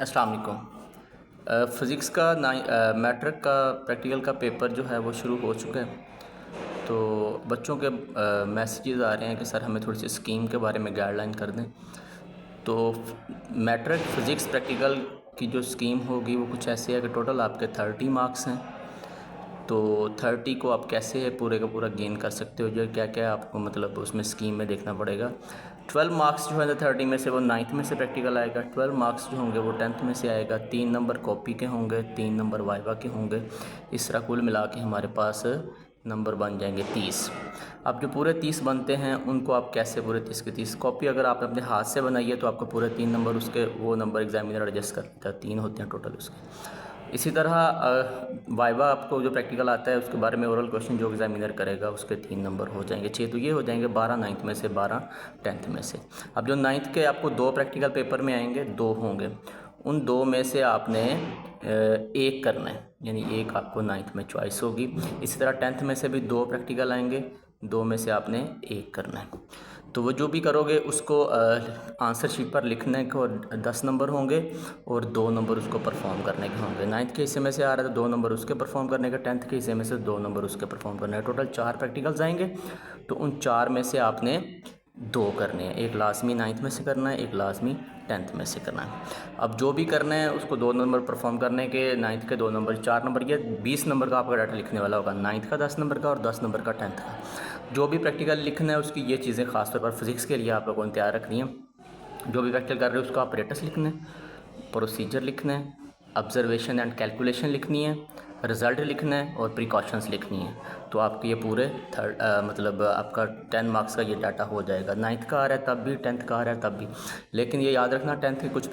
अस्सलाम वालेकुम। फ़िज़िक्स का मैट्रिक का प्रैक्टिकल का पेपर जो है वो शुरू हो चुका है। तो बच्चों के मैसेजेस आ रहे हैं कि सर हमें थोड़ी सी स्कीम के बारे में गाइडलाइन कर दें। तो मैट्रिक फ़िज़िक्स प्रैक्टिकल की जो स्कीम होगी वो कुछ ऐसी है कि टोटल आपके 30 मार्क्स हैं। तो 30 को आप कैसे पूरे का पूरा गेन कर सकते हो, जो क्या क्या आपको मतलब उसमें स्कीम में देखना पड़ेगा। 12 मार्क्स जो है 30 में से वो 9th में से प्रैक्टिकल आएगा, 12 मार्क्स जो होंगे वो 10th में से आएगा, 3 नंबर कॉपी के होंगे, 3 नंबर वाइवा के होंगे। इस तरह कुल मिला के हमारे पास नंबर बन जाएंगे 30। अब जो पूरे 30 बनते हैं उनको आप कैसे पूरे 30 के 30 कॉपी अगर आपने अपने हाथ से बनाई है तो आपको पूरे 3 नंबर उसके वो नंबर एग्जामिनर एडजस्ट कर देता है, 3 होते हैं टोटल उसके। इसी तरह वाइवा आपको जो प्रैक्टिकल आता है उसके बारे में ओरल क्वेश्चन जो एग्जामिनर करेगा उसके 3 नंबर हो जाएंगे 6, तो ये हो जाएंगे 12 9th में से, 12 10th में से। अब जो 9th के आपको 2 प्रैक्टिकल पेपर में आएंगे, 2 होंगे, उन 2 में से आपने एक करना है, यानी एक आपको 9th में चॉइस होगी। इसी तरह 10th में से भी 2 प्रैक्टिकल आएंगे, 2 में से आपने एक करना है। तो वो जो भी करोगे उसको आंसर शीट पर लिखने के और 10 नंबर होंगे और 2 नंबर उसको परफॉर्म करने के होंगे। 9th के हिस्से में से आ रहा है तो 2 नंबर उसके परफॉर्म करने का, 10th के हिस्से में से 2 नंबर उसके परफॉर्म करने का। टोटल 4 प्रैक्टिकल्स आएंगे, तो उन 4 में से आपने 2 करने हैं। एक लाजमी 9th में से करना है, एक लाजमी 10th में से करना है। अब जो भी करना है उसको 2 नंबर परफॉर्म करने के, 9th के 2 नंबर, 4 नंबर के 20 नंबर का आपका डाटा लिखने वाला होगा, 9th का 10 नंबर का और 10 नंबर का 10th का। जो भी प्रैक्टिकल लिखना है उसकी ये चीज़ें ख़ासतौर पर फिज़िक्स के लिए आप लोगों ने तैयार रखनी है। जो भी प्रैक्टिकल कर रहे हो उसका ऑपरेटर्स लिखना है, प्रोसीजर लिखना है, ऑब्जर्वेशन एंड कैलकुलेशन लिखनी है, रिज़ल्ट लिखना है और प्रिकॉशंस लिखनी है। तो आपके ये पूरे मतलब आपका 10 मार्क्स का ये डाटा हो जाएगा। 9th का आ रहा है तब भी, 10th का आ रहा है तब भी, लेकिन ये याद रखना 10th के कुछ